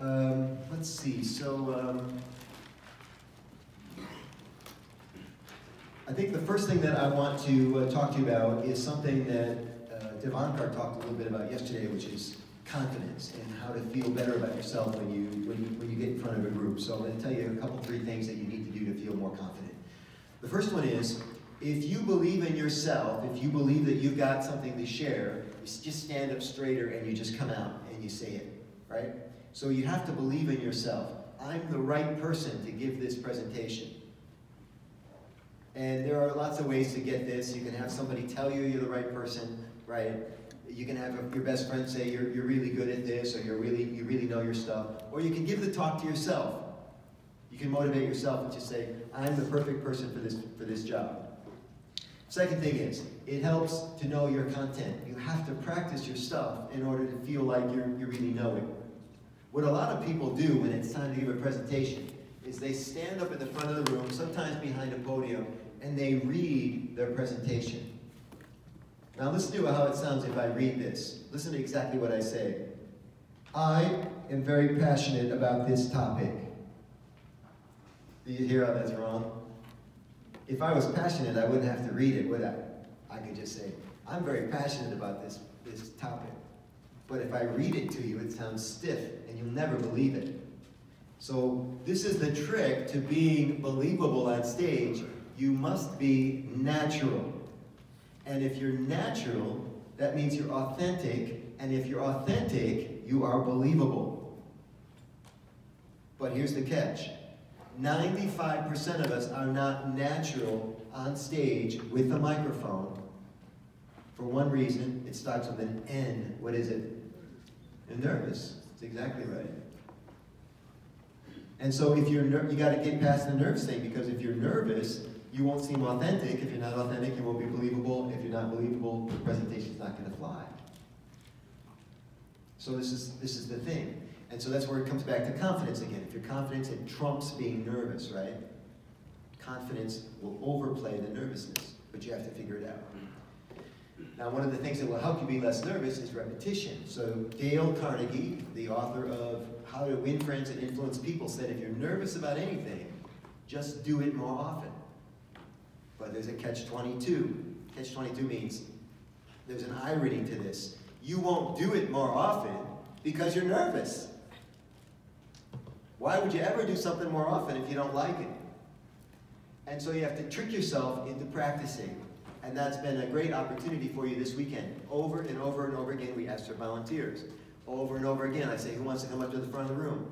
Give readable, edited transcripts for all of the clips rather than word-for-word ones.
Let's see, so I think the first thing that I want to talk to you about is something that Divankar talked a little bit about yesterday, which is confidence and how to feel better about yourself when you get in front of a group. So I'm going to tell you a couple, 3 things that you need to do to feel more confident. The first one is, if you believe in yourself, if you believe that you've got something to share, you just stand up straighter and you just come out and you say it, right? So you have to believe in yourself. I'm the right person to give this presentation. And there are lots of ways to get this. You can have somebody tell you you're the right person, right? You can have your best friend say you're really good at this, or you really know your stuff. Or you can give the talk to yourself. You can motivate yourself and just say, I'm the perfect person for this job. Second thing is, it helps to know your content. You have to practice your stuff in order to feel like you really know it. What a lot of people do when it's time to give a presentation is they stand up at the front of the room, sometimes behind a podium, and they read their presentation. Now listen to how it sounds if I read this. Listen to exactly what I say. I am very passionate about this topic. Do you hear how that's wrong? If I was passionate, I wouldn't have to read it, would I? I could just say, I'm very passionate about this topic. But if I read it to you, it sounds stiff, and you'll never believe it. So this is the trick to being believable on stage. You must be natural. And if you're natural, that means you're authentic. And if you're authentic, you are believable. But here's the catch. 95% of us are not natural on stage with a microphone. For one reason, it starts with an N. What is it? You're nervous. That's exactly right. And so if you got to get past the nerves thing, because if you're nervous, you won't seem authentic. If you're not authentic, you won't be believable. If you're not believable, the presentation's not going to fly. So this is the thing. And so that's where it comes back to confidence again. If you're confident, it trumps being nervous, right? Confidence will overplay the nervousness, but you have to figure it out. Now, one of the things that will help you be less nervous is repetition. So Dale Carnegie, the author of How to Win Friends and Influence People, said if you're nervous about anything, just do it more often. But there's a catch-22. Catch-22 means there's an irony to this. You won't do it more often because you're nervous. Why would you ever do something more often if you don't like it? And so you have to trick yourself into practicing. And that's been a great opportunity for you this weekend. Over and over and over again, we ask for volunteers. Over and over again, I say, who wants to come up to the front of the room?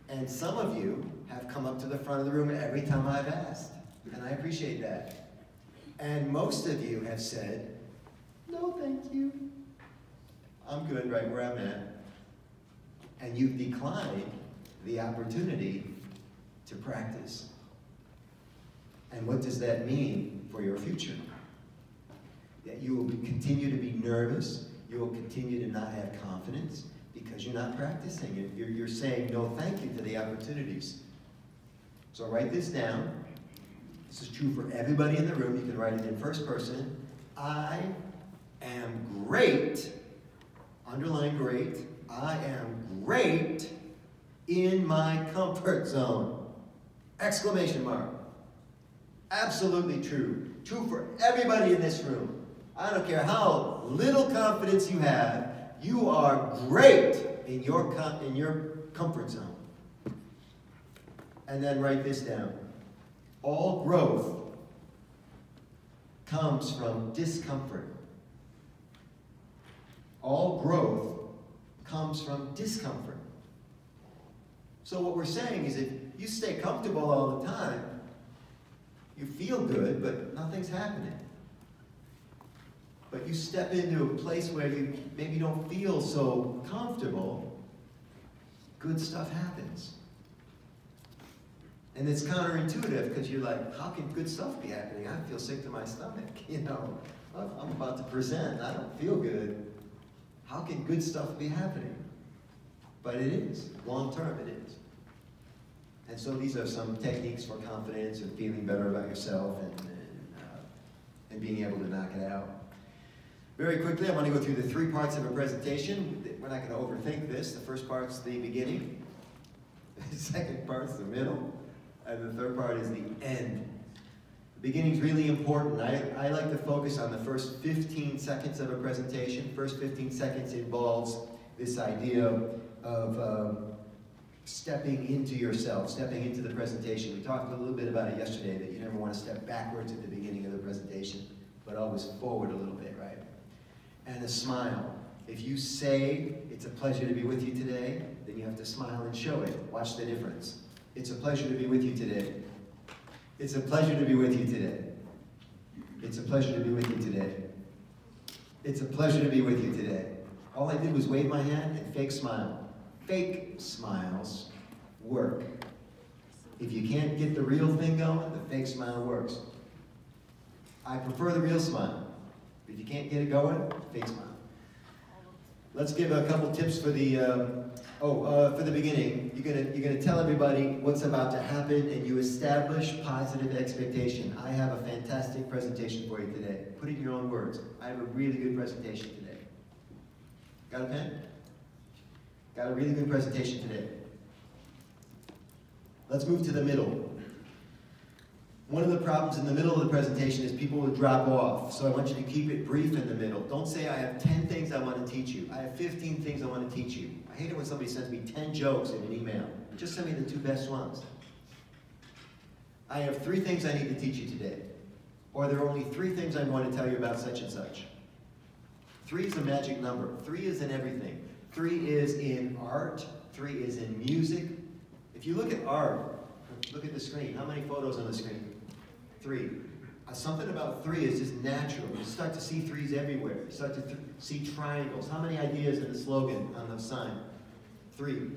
And some of you have come up to the front of the room every time I've asked. And I appreciate that. And most of you have said, no, thank you. I'm good right where I'm at. And you've declined the opportunity to practice. And what does that mean for your future? That you will continue to be nervous, you will continue to not have confidence because you're not practicing. You're saying no thank you to the opportunities. So write this down. This is true for everybody in the room. You can write it in first person. I am great, underline great, I am great in my comfort zone. Exclamation mark. Absolutely true. True for everybody in this room. I don't care how little confidence you have, you are great in your comfort zone. And then write this down. All growth comes from discomfort. All growth comes from discomfort. So what we're saying is if you stay comfortable all the time, you feel good, but nothing's happening. But you step into a place where you maybe don't feel so comfortable, good stuff happens. And it's counterintuitive because you're like, how can good stuff be happening? I feel sick to my stomach, you know. I'm about to present, I don't feel good. How can good stuff be happening? But it is, long term it is. And so these are some techniques for confidence and feeling better about yourself and being able to knock it out. Very quickly, I want to go through the 3 parts of a presentation. We're not going to overthink this. The first part's the beginning. The second part's the middle, and the third part is the end. The beginning's really important. I like to focus on the first 15 seconds of a presentation. First 15 seconds involves this idea of stepping into yourself, stepping into the presentation. We talked a little bit about it yesterday, that you never want to step backwards at the beginning of the presentation, but always forward a little bit, right? And a smile. If you say, it's a pleasure to be with you today, then you have to smile and show it. Watch the difference. It's a pleasure to be with you today. It's a pleasure to be with you today. It's a pleasure to be with you today. It's a pleasure to be with you today. All I did was wave my hand and fake smile. Fake smiles work. If you can't get the real thing going, the fake smile works. I prefer the real smile. If you can't get it going, fake smile. Let's give a couple tips for the for the beginning. You're gonna tell everybody what's about to happen, and you establish positive expectation. I have a fantastic presentation for you today. Put it in your own words. I have a really good presentation today. Got a pen? Got a really good presentation today. Let's move to the middle. One of the problems in the middle of the presentation is people will drop off. So I want you to keep it brief in the middle. Don't say, I have 10 things I want to teach you. I have 15 things I want to teach you. I hate it when somebody sends me 10 jokes in an email. Just send me the 2 best ones. I have 3 things I need to teach you today. Or there are only 3 things I want to tell you about such and such. 3 is a magic number. 3 is in everything. 3 is in art. 3 is in music. If you look at art, look at the screen. How many photos on the screen? 3. Something about 3 is just natural. You start to see 3s everywhere. You start to see triangles. How many ideas in the slogan on the sign? 3.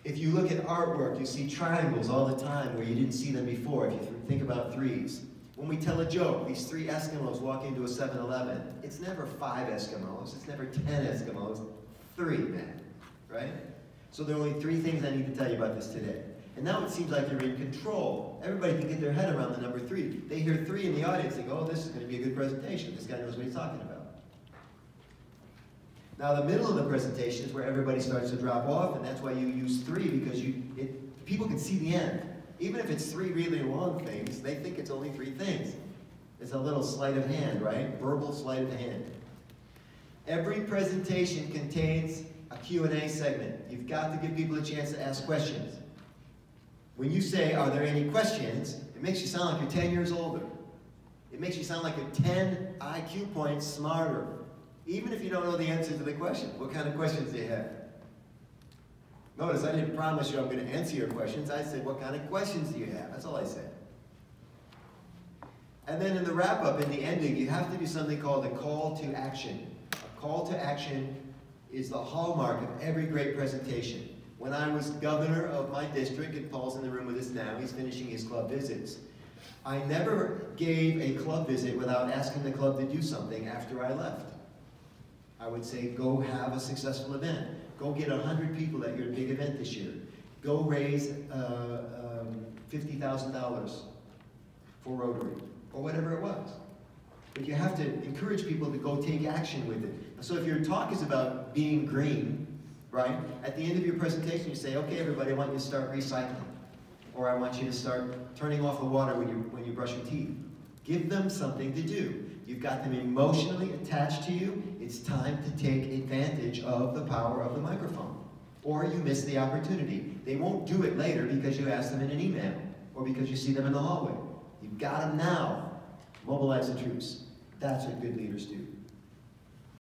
If you look at artwork, you see triangles all the time where you didn't see them before, if you think about 3s. When we tell a joke, these 3 Eskimos walk into a 7-Eleven. It's never 5 Eskimos. It's never 10 Eskimos. 3, man. Right? So there are only 3 things I need to tell you about this today. And now it seems like you're in control. Everybody can get their head around the number 3. They hear 3 in the audience and go, oh, this is going to be a good presentation. This guy knows what he's talking about. Now the middle of the presentation is where everybody starts to drop off, and that's why you use 3, because people can see the end. Even if it's 3 really long things, they think it's only 3 things. It's a little sleight of hand, right? Verbal sleight of hand. Every presentation contains a Q&A segment. You've got to give people a chance to ask questions. When you say, are there any questions, it makes you sound like you're 10 years older. It makes you sound like you're 10 IQ points smarter. Even if you don't know the answer to the question. What kind of questions do you have? Notice I didn't promise you I'm going to answer your questions. I said, what kind of questions do you have? That's all I said. And then in the wrap-up, in the ending, you have to do something called a call to action. A call to action is the hallmark of every great presentation. When I was governor of my district, and Paul's in the room with us now, he's finishing his club visits. I never gave a club visit without asking the club to do something after I left. I would say, go have a successful event. Go get 100 people at your big event this year. Go raise $50,000 for Rotary, or whatever it was. But you have to encourage people to go take action with it. So if your talk is about being green, right? At the end of your presentation, you say, okay, everybody, I want you to start recycling. Or I want you to start turning off the water when you brush your teeth. Give them something to do. You've got them emotionally attached to you. It's time to take advantage of the power of the microphone. Or you miss the opportunity. They won't do it later because you ask them in an email, or because you see them in the hallway. You've got them now. Mobilize the troops. That's what good leaders do.